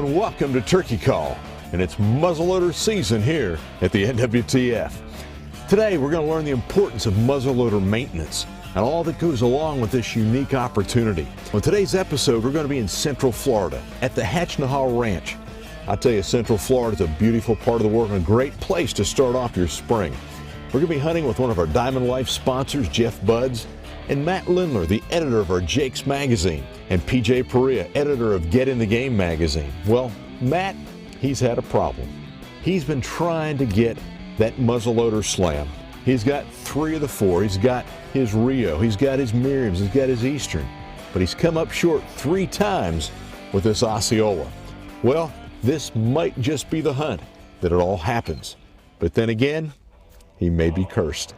Hello and welcome to Turkey Call, and it's muzzleloader season here at the NWTF. Today we're going to learn the importance of muzzleloader maintenance and all that goes along with this unique opportunity. On today's episode, we're going to be in Central Florida at the Hatch-Nahal Ranch. I tell you, Central Florida is a beautiful part of the world and a great place to start off your spring. We're going to be hunting with one of our Diamond Life sponsors, Jeff Buds, and Matt Lindler, the editor of our Jake's magazine, and PJ Perea, editor of Get in the Game magazine. Well, Matt, he's had a problem. He's been trying to get that muzzleloader slam. He's got 3 of the 4. He's got his Rio, he's got his Miriams, he's got his Eastern, but he's come up short 3 times with this Osceola. Well, this might just be the hunt that it all happens. But then again, he may be cursed.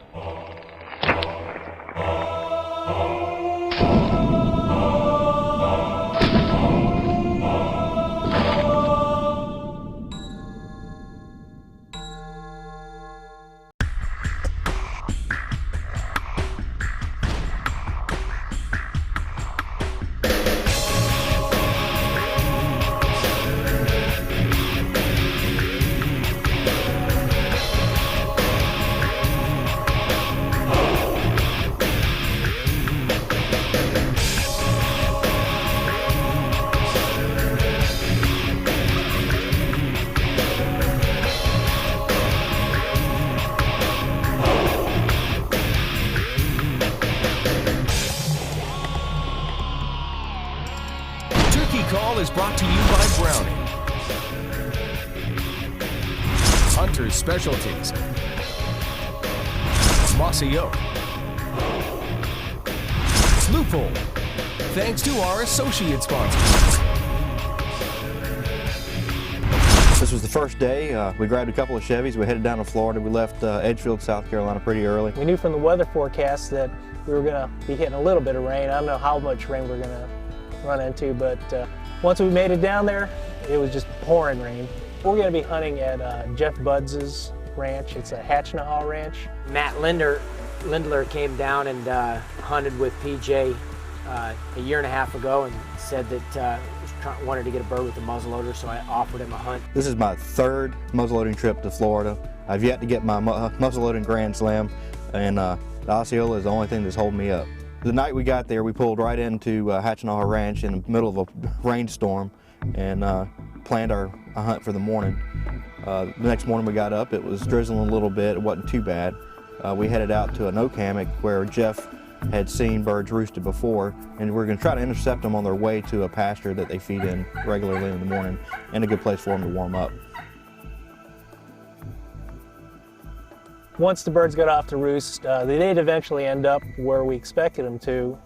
Call is brought to you by Browning. Hunter's Specialties. Mossy Oak. Loophole. Thanks to our associate sponsors. This was the first day. We grabbed a couple of Chevys. We headed down to Florida. We left Edgefield, South Carolina pretty early. We knew from the weather forecast that we were going to be hitting a little bit of rain. I don't know how much rain we're going to run into, but once we made it down there, it was just pouring rain. We're going to be hunting at Jeff Buds' ranch. It's a Hatch-Nahal ranch. Matt Lindler came down and hunted with PJ a year and a half ago and said that wanted to get a bird with a muzzleloader, so I offered him a hunt. This is my 3rd muzzleloading trip to Florida. I've yet to get my muzzleloading grand slam, and the Osceola is the only thing that's holding me up. The night we got there, we pulled right into Hatch-Nahal Ranch in the middle of a rainstorm and planned our hunt for the morning. The next morning we got up, it was drizzling a little bit, it wasn't too bad. We headed out to an oak hammock where Jeff had seen birds roosted before, and we're going to try to intercept them on their way to a pasture that they feed in regularly in the morning, and a good place for them to warm up. Once the birds got off to roost, they did eventually end up where we expected them to,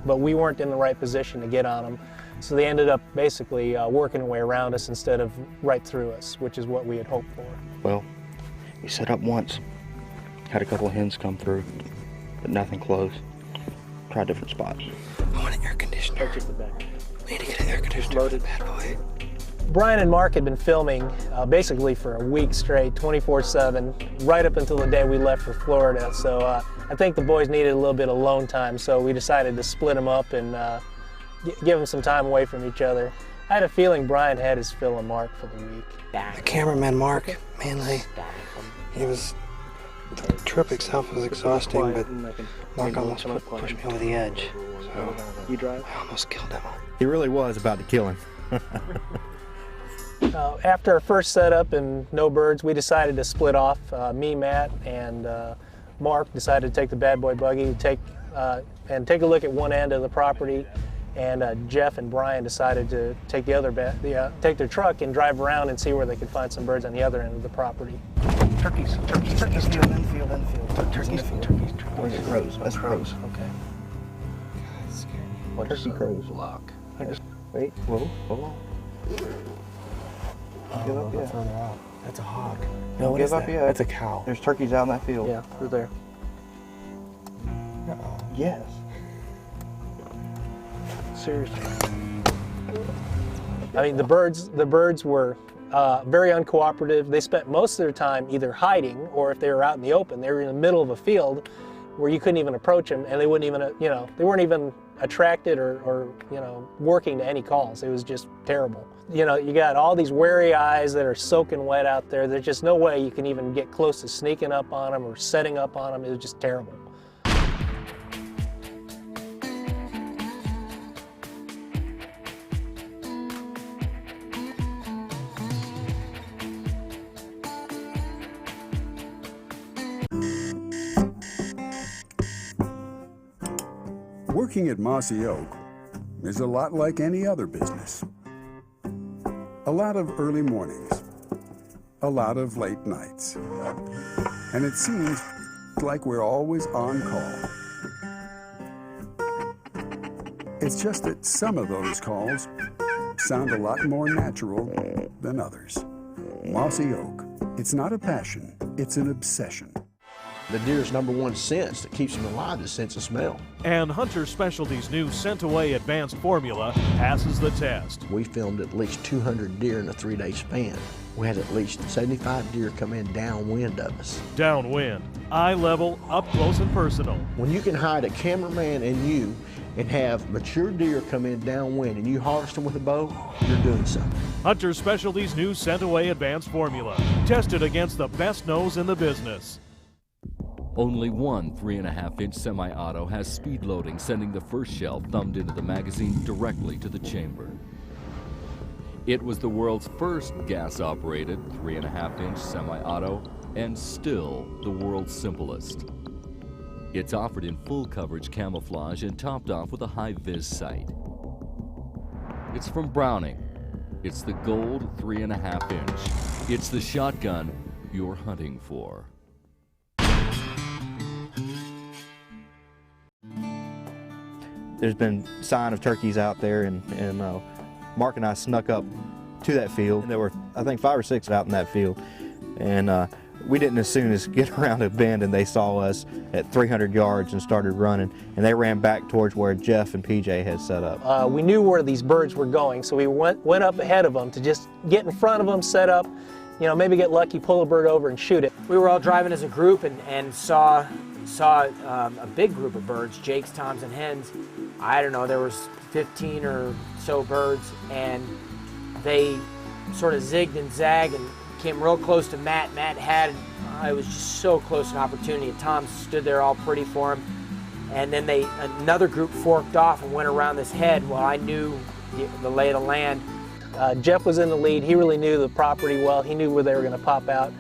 but we weren't in the right position to get on them. So they ended up basically working their way around us instead of right through us, which is what we had hoped for. Well, we set up once, had a couple of hens come through, but nothing close. Tried different spots. I want an air conditioner. Purchase the back. We need to get an air conditioner for the bad boy. Brian and Marc had been filming basically for a week straight, 24/7, right up until the day we left for Florida. So I think the boys needed a little bit of alone time, so we decided to split them up and give them some time away from each other. I had a feeling Brian had his fill of Marc for the week. The cameraman, Marc, mainly, he was, the trip itself was exhausting, but Marc almost pushed me over the edge. So I almost killed him. He really was about to kill him. After our first setup and no birds, we decided to split off. Me, Matt, and Marc decided to take the bad boy buggy to take a look at one end of the property, and Jeff and Brian decided to take the other take their truck and drive around and see where they could find some birds on the other end of the property. Turkeys, infield. Turkeys. Where's the crows? That's crows. Okay. What turkey crows? Lock. Wait, whoa. Give up yet. Further out. That's a hawk. No, Don't give up yet. That's a cow. There's turkeys out in that field. Yeah, they're there. Yes. Seriously. I mean, the birds were very uncooperative. They spent most of their time either hiding, or if they were out in the open, they were in the middle of a field, where you couldn't even approach them, and they wouldn't even, they weren't even attracted or working to any calls. It was just terrible. You got all these wary eyes that are soaking wet out there. There's just no way you can even get close to sneaking up on them or setting up on them. It was just terrible. Working at Mossy Oak is a lot like any other business. A lot of early mornings, a lot of late nights, and it seems like we're always on call. It's just that some of those calls sound a lot more natural than others. Mossy Oak, it's not a passion, it's an obsession. The deer's #1 sense that keeps them alive is sense of smell. And Hunter Specialties' new Scent Away Advanced Formula passes the test. We filmed at least 200 deer in a 3-day span. We had at least 75 deer come in downwind of us. Downwind, eye level, up close and personal. When you can hide a cameraman and you and have mature deer come in downwind and you harvest them with a bow, you're doing something. Hunter Specialties' new Scent Away Advanced Formula, tested against the best nose in the business. Only one 3.5-inch semi-auto has speed loading, sending the first shell thumbed into the magazine directly to the chamber. It was the world's first gas-operated 3.5-inch semi-auto, and still the world's simplest. It's offered in full coverage camouflage and topped off with a high-vis sight. It's from Browning. It's the gold 3.5-inch. It's the shotgun you're hunting for. There's been sign of turkeys out there, and Mark and I snuck up to that field. There were, I think, 5 or 6 out in that field, and we didn't as soon as get around a bend and they saw us at 300 yards and started running, and they ran back towards where Jeff and PJ had set up. We knew where these birds were going, so we went up ahead of them to just get in front of them, set up, maybe get lucky, pull a bird over and shoot it. We were all driving as a group and saw a big group of birds, jakes, toms, and hens. I don't know, there was 15 or so birds, and they sort of zigged and zagged and came real close to Matt. Matt had, it was just so close an opportunity. Tom stood there all pretty for him, and then another group forked off and went around this head. Well, I knew the lay of the land. Jeff was in the lead. He really knew the property well. He knew where they were going to pop out.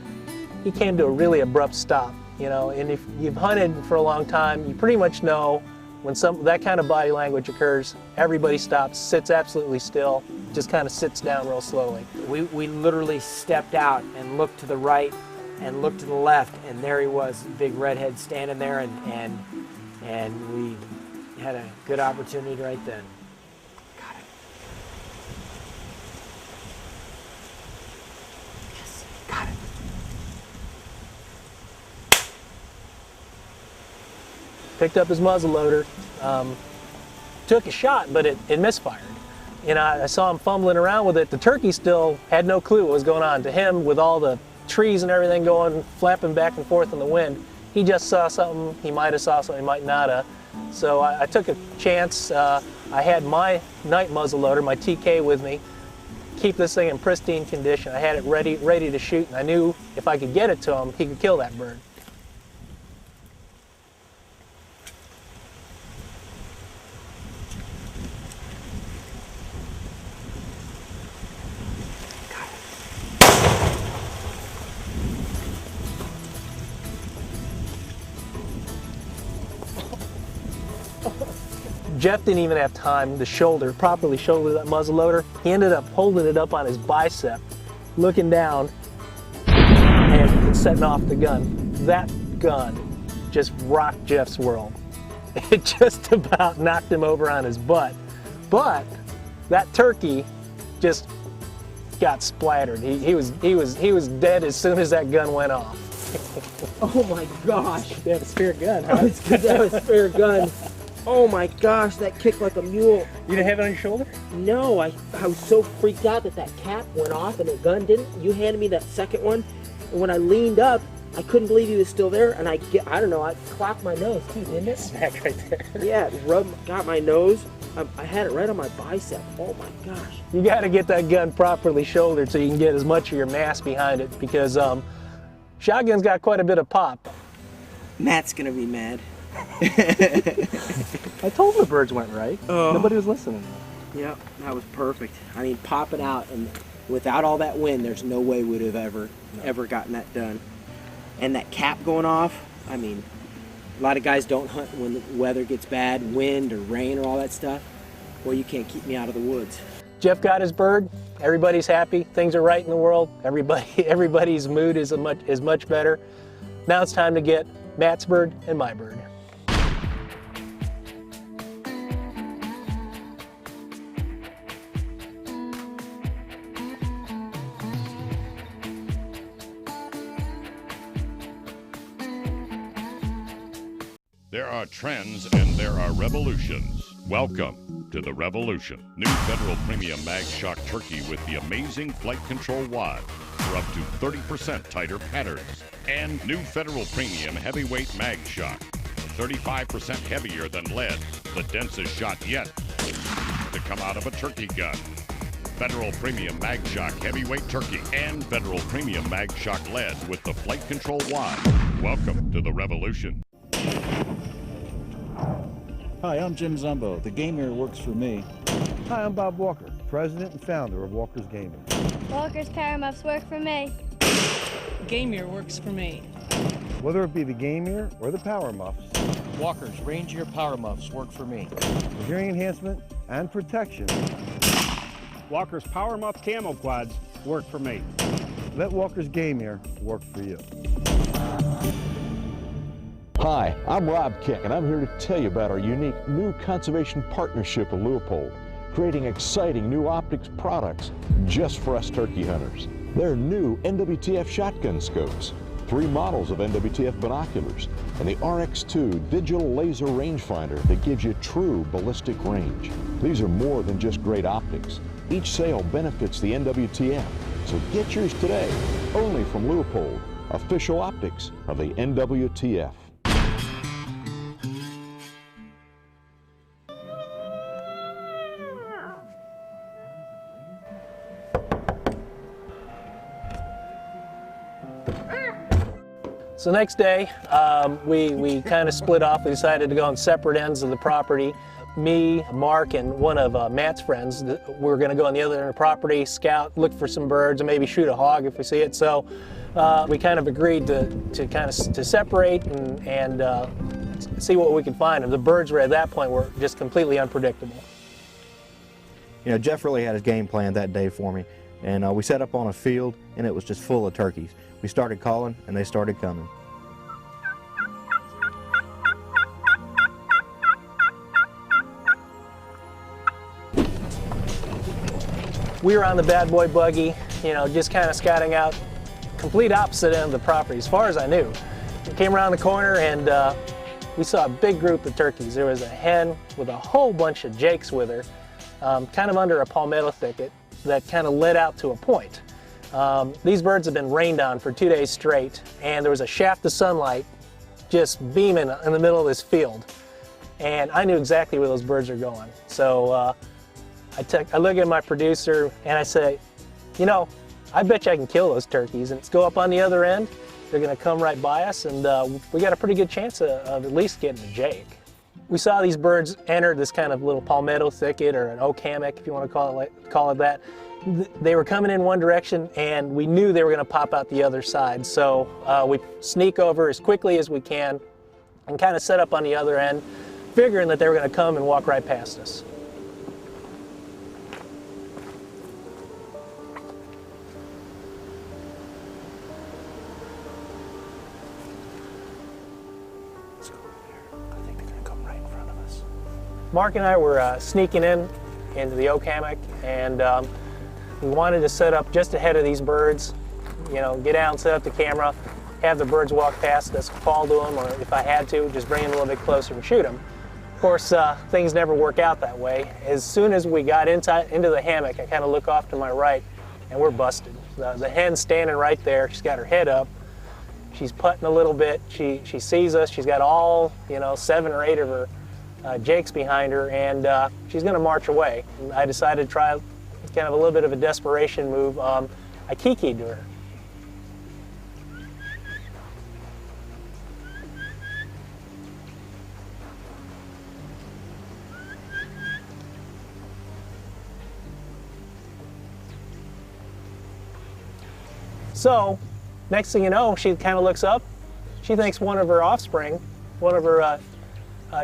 He came to a really abrupt stop, and if you've hunted for a long time, you pretty much know when that kind of body language occurs, everybody stops, sits absolutely still, just kind of sits down real slowly. We literally stepped out and looked to the right and looked to the left, and there he was, big redhead standing there, and we had a good opportunity right then. Got it. Yes, got it. Picked up his muzzleloader, took a shot, but it misfired. I saw him fumbling around with it. The turkey still had no clue what was going on. To him, with all the trees and everything going, flapping back and forth in the wind, he just saw something. He might have saw something, he might not have. So I took a chance. I had my night muzzleloader, my TK, with me. Keep this thing in pristine condition. I had it ready to shoot, and I knew if I could get it to him, he could kill that bird. Jeff didn't even have time to properly shoulder that muzzleloader. He ended up holding it up on his bicep, looking down, and setting off the gun. That gun just rocked Jeff's world. It just about knocked him over on his butt. But that turkey just got splattered. He was dead as soon as that gun went off. Oh my gosh! That was a spare gun, huh? That was a spare gun. Oh my gosh, that kicked like a mule. You didn't have it on your shoulder? No, I was so freaked out that cap went off and the gun didn't. You handed me that second one, and when I leaned up, I couldn't believe he was still there, and I don't know, I clocked my nose too, didn't it? Smack right there. Yeah, got my nose. I had it right on my bicep. Oh my gosh. You got to get that gun properly shouldered so you can get as much of your mass behind it, because shotgun's got quite a bit of pop. Matt's gonna be mad. I told him the birds went right. Nobody was listening. Yep, that was perfect. I mean, popping out, and without all that wind, there's no way we'd have ever gotten that done. And that cap going off, I mean, a lot of guys don't hunt when the weather gets bad, wind or rain or all that stuff. Well, you can't keep me out of the woods. Jeff got his bird. Everybody's happy. Things are right in the world. Everybody's mood is much better. Now it's time to get Matt's bird and my bird. There are trends and there are revolutions. Welcome to the revolution. New Federal Premium Mag Shock Turkey with the amazing flight control wad for up to 30% tighter patterns. And new Federal Premium Heavyweight Mag Shock, 35% heavier than lead, the densest shot yet to come out of a turkey gun. Federal Premium Mag Shock Heavyweight Turkey and Federal Premium Mag Shock Lead with the flight control wad. Welcome to the revolution. Hi, I'm Jim Zumbo. The Game Mirror works for me. Hi, I'm Bob Walker, president and founder of Walker's Gaming. Walker's Power Muffs work for me. Game Mirror works for me. Whether it be the Game Mirror or the Power Muffs, Walker's Ranger Power Muffs work for me. For hearing enhancement and protection, Walker's Power Muff Camo Quads work for me. Let Walker's Game Mirror work for you. Hi, I'm Rob Keck, and I'm here to tell you about our unique new conservation partnership with Leupold, creating exciting new optics products just for us turkey hunters. There are new NWTF shotgun scopes, 3 models of NWTF binoculars, and the RX2 digital laser rangefinder that gives you true ballistic range. These are more than just great optics. Each sale benefits the NWTF, so get yours today, only from Leupold, official optics of the NWTF. So next day, we kind of split off. We decided to go on separate ends of the property. Me, Mark, and one of Matt's friends, we were going to go on the other end of the property, scout, look for some birds, and maybe shoot a hog if we see it. So we kind of agreed to separate and see what we could find. And the birds were at that point were just completely unpredictable. You know, Jeff really had his game plan that day for me, and we set up on a field, and it was just full of turkeys. We started calling, and they started coming. We were on the bad boy buggy, you know, just kind of scouting out, complete opposite end of the property, as far as I knew. We came around the corner, and we saw a big group of turkeys. There was a hen with a whole bunch of jakes with her, kind of under a palmetto thicket that kind of led out to a point. These birds have been rained on for 2 days straight, and there was a shaft of sunlight just beaming in the middle of this field. And I knew exactly where those birds are going. So I look at my producer and I say, you know, I bet you I can kill those turkeys, and let's go up on the other end. They're going to come right by us, and we got a pretty good chance of at least getting a jake. We saw these birds enter this kind of little palmetto thicket, or an oak hammock, if you want to call it that. They were coming in one direction, and we knew they were going to pop out the other side. So we sneak over as quickly as we can and kind of set up on the other end, figuring that they were going to come and walk right past us. Let's go over there. I think they're going to come right in front of us. Mark and I were sneaking into the oak hammock, and we wanted to set up just ahead of these birds, you know, get out and set up the camera, have the birds walk past us, call to them, or if I had to, just bring them a little bit closer and shoot them. Of course, things never work out that way. As soon as we got into the hammock, I kind of look off to my right, and we're busted. The hen's standing right there. She's got her head up, She's putting a little bit. She sees us. She's got all, 7 or 8 of her jakes behind her, and she's going to march away. And I decided to try kind of a little bit of a desperation move. I kikied to her. So, next thing you know, she kind of looks up. She thinks one of her offspring, one of her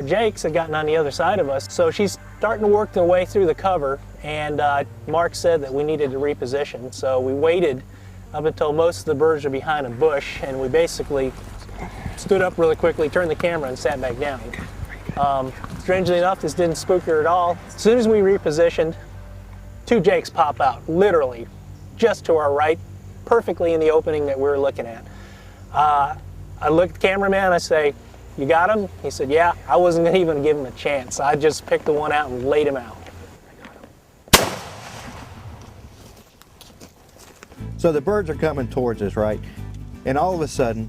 jakes had gotten on the other side of us. So she's starting to work their way through the cover, and Marc said that we needed to reposition. So we waited up until most of the birds are behind a bush, and we basically stood up really quickly, turned the camera, and sat back down. Strangely enough, this didn't spook her at all. As soon as we repositioned, 2 jakes pop out, literally, just to our right, perfectly in the opening that we were looking at. I looked at the cameraman, I say, "You got him?" He said, "Yeah." I wasn't even going to give him a chance. I just picked the one out and laid him out. So the birds are coming towards us, right? And all of a sudden,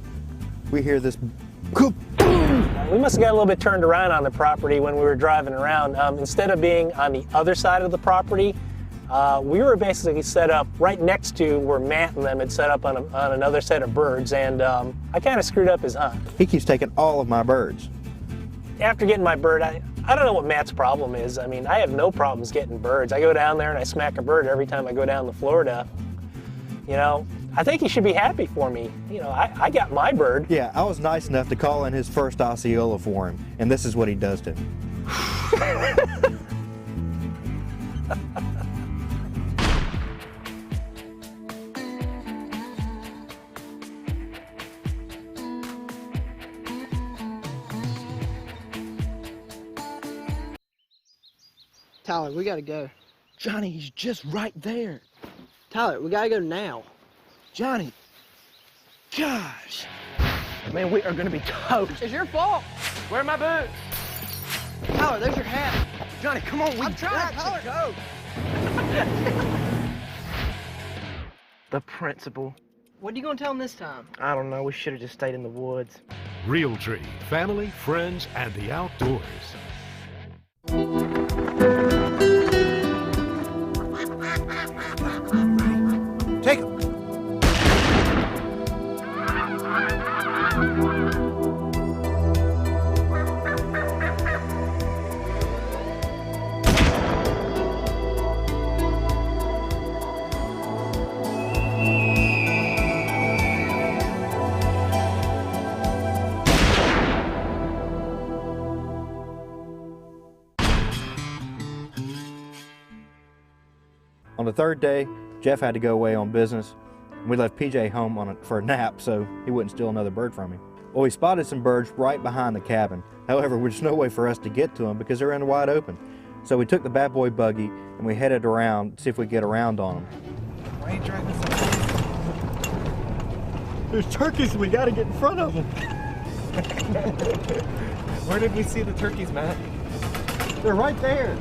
we hear this boom. We must have got a little bit turned around on the property when we were driving around. Instead of being on the other side of the property, we were basically set up right next to where Matt and them had set up on another set of birds, and I kind of screwed up his hunt. He keeps taking all of my birds. After getting my bird, I don't know what Matt's problem is. I mean, I have no problems getting birds. I go down there and I smack a bird every time I go down to Florida. I think he should be happy for me. I got my bird. Yeah, I was nice enough to call in his first Osceola for him, and this is what he does to him. Tyler, we gotta go. Johnny, he's just right there. Tyler, we gotta go now. Johnny. Gosh. Man, we are gonna be toast. It's your fault. Where are my boots? Tyler, there's your hat. Johnny, come on, I'm trying, Tyler. Go. The principal. What are you gonna tell him this time? I don't know, we should have just stayed in the woods. Realtree, family, friends, and the outdoors. Take him. On the 3rd day, Jeff had to go away on business. We left PJ home for a nap so he wouldn't steal another bird from him. Well, we spotted some birds right behind the cabin. However, there's no way for us to get to them because they're in the wide open. So we took the bad boy buggy and we headed around to see if we could get around on them. Why are you driving so There's turkeys, we gotta get in front of them. Where did we see the turkeys, Matt? They're right there.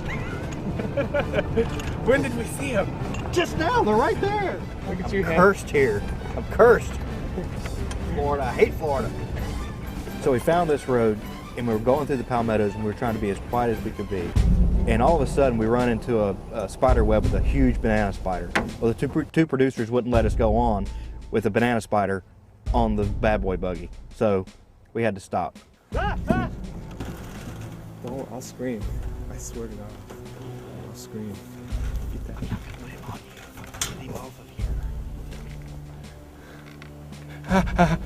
When did we see them? Just now, they're right there. Look at you, I'm cursed here. I'm cursed. Florida, I hate Florida. So we found this road and we were going through the palmettos and we were trying to be as quiet as we could be. And all of a sudden we run into a spider web with a huge banana spider. Well, the two producers wouldn't let us go on with a banana spider on the bad boy buggy. So we had to stop. Don't, I'll scream. I swear to God. I'll scream. Get that. Put him on you. Put him off of here.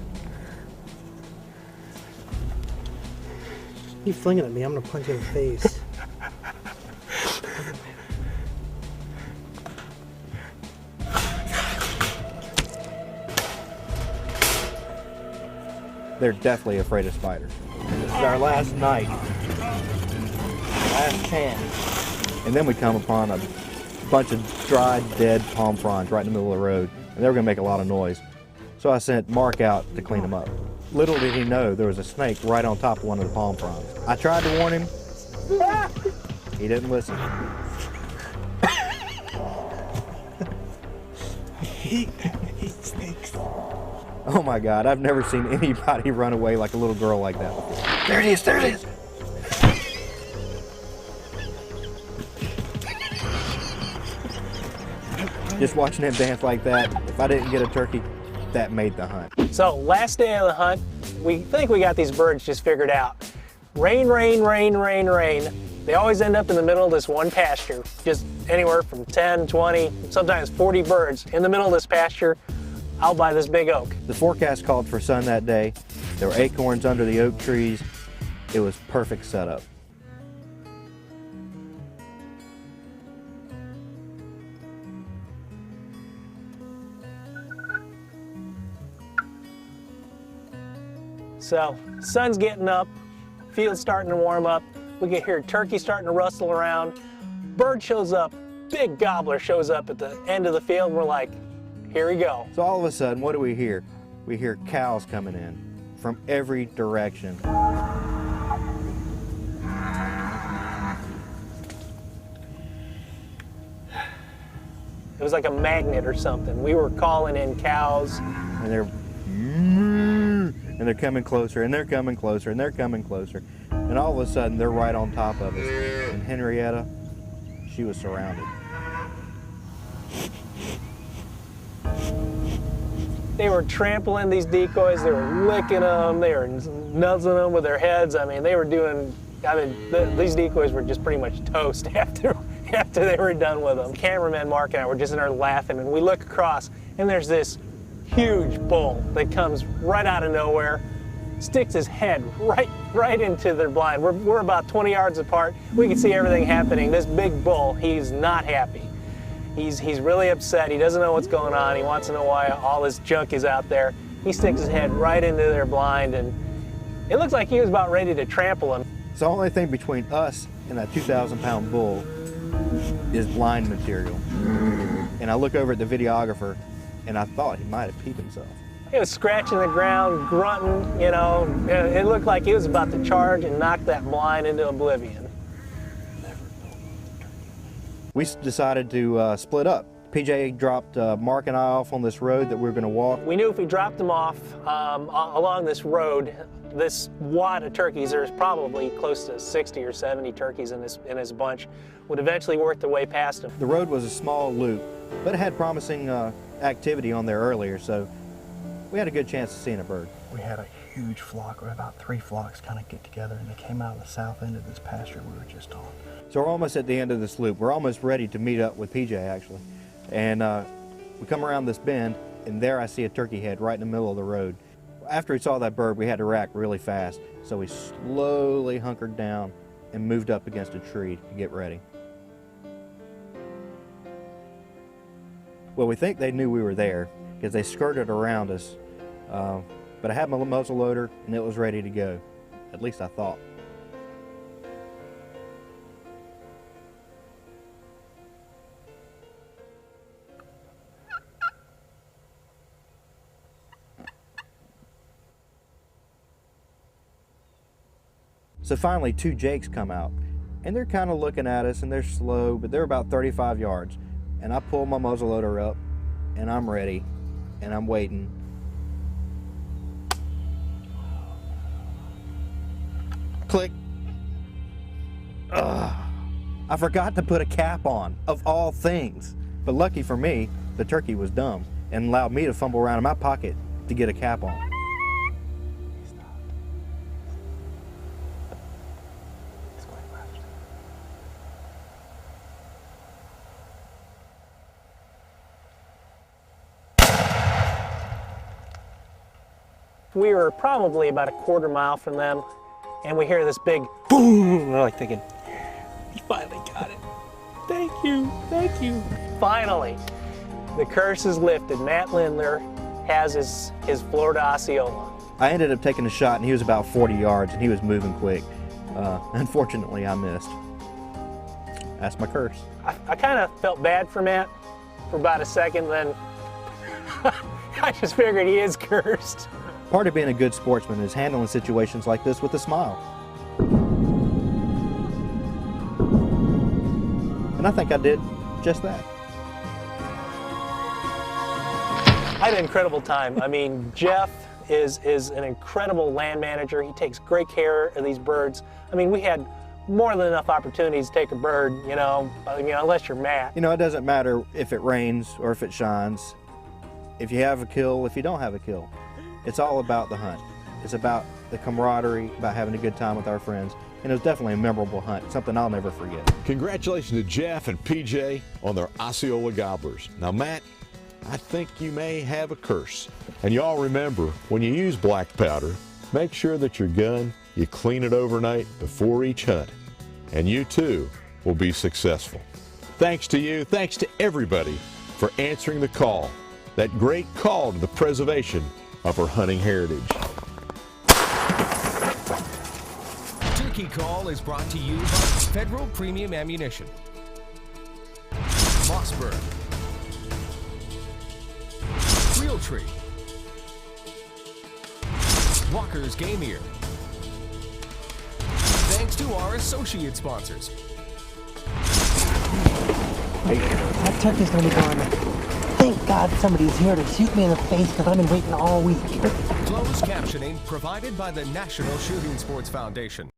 Keep flinging at me, I'm gonna punch you in the face. They're definitely afraid of spiders. This is our last night. Last chance. And then we come upon a bunch of dried, dead palm fronds right in the middle of the road. And they were gonna make a lot of noise. So I sent Marc out to clean them up. Little did he know there was a snake right on top of one of the palm fronds. I tried to warn him. He didn't listen. He snakes. Oh my God, I've never seen anybody run away like a little girl like that before. There it is, there it is. Just watching him dance like that, if I didn't get a turkey, that made the hunt. So last day of the hunt, we think we got these birds just figured out. Rain, rain, rain, rain, rain. They always end up in the middle of this one pasture, just anywhere from 10, 20, sometimes 40 birds in the middle of this pasture out by this big oak. The forecast called for sun that day. There were acorns under the oak trees. It was perfect setup. So, sun's getting up, field's starting to warm up. We can hear turkey starting to rustle around. Bird shows up, big gobbler shows up at the end of the field, and we're like, here we go. So all of a sudden, what do we hear? We hear cows coming in from every direction. It was like a magnet or something. We were calling in cows. And they're coming closer, and they're coming closer, and they're coming closer. And all of a sudden, they're right on top of us. And Henrietta, she was surrounded. They were trampling these decoys, they were licking them, they were nuzzling them with their heads. I mean, they were doing, these decoys were just pretty much toast after they were done with them. Cameraman Mark and I were just in there laughing, and we look across, and there's this huge bull that comes right out of nowhere, sticks his head right into their blind. We're about 20 yards apart. We can see everything happening. This big bull, he's not happy. He's really upset. He doesn't know what's going on. He wants to know why all this junk is out there. He sticks his head right into their blind, and it looks like he was about ready to trample him. So the only thing between us and that 2,000-pound bull is blind material. And I look over at the videographer, and I thought he might have peed himself. He was scratching the ground, grunting, you know. It looked like he was about to charge and knock that blind into oblivion. We decided to split up. PJ dropped Mark and I off on this road that we were going to walk. We knew if we dropped them off along this road, this wad of turkeys, there's probably close to 60 or 70 turkeys in this bunch, would eventually work their way past them. The road was a small loop, but it had promising activity on there earlier, so we had a good chance of seeing a bird. We had a huge flock, or about 3 flocks kind of get together, and they came out of the south end of this pasture we were just on. So we're almost at the end of this loop. We're almost ready to meet up with PJ, actually. And we come around this bend, and there I see a turkey head right in the middle of the road. After we saw that bird, we had to rack really fast, so we slowly hunkered down and moved up against a tree to get ready. Well, we think they knew we were there because they skirted around us, but I had my muzzle loader and it was ready to go. At least I thought. So finally 2 jakes come out, and they're kind of looking at us, and they're slow, but they're about 35 yards. And I pull my muzzleloader up, and I'm ready, and I'm waiting. Click. Ugh. I forgot to put a cap on, of all things. But lucky for me, the turkey was dumb and allowed me to fumble around in my pocket to get a cap on. We were probably about a quarter mile from them, and we hear this big boom. We're like thinking, he finally got it. Thank you, thank you. Finally, the curse is lifted. Matt Lindler has his Florida Osceola. I ended up taking a shot, and he was about 40 yards, and he was moving quick. Unfortunately, I missed. That's my curse. I kind of felt bad for Matt for about a second, then I just figured he is cursed. Part of being a good sportsman is handling situations like this with a smile. And I think I did just that. I had an incredible time. I mean, Jeff is an incredible land manager. He takes great care of these birds. I mean, we had more than enough opportunities to take a bird, you know, unless you're Matt. You know, it doesn't matter if it rains or if it shines, if you have a kill, if you don't have a kill. It's all about the hunt. It's about the camaraderie, about having a good time with our friends. And it was definitely a memorable hunt, something I'll never forget. Congratulations to Jeff and PJ on their Osceola gobblers. Now, Matt, I think you may have a curse. And y'all remember, when you use black powder, make sure that your gun, you clean it overnight before each hunt. And you too will be successful. Thanks to you, thanks to everybody for answering the call. That great call to the preservation of our hunting heritage. Turkey Call is brought to you by Federal Premium Ammunition, Mossberg, Realtree, Walker's Game Ear. Thanks to our associate sponsors. That turkey's gonna be gone. Thank God somebody's here to shoot me in the face because I've been waiting all week. Closed captioning provided by the National Shooting Sports Foundation.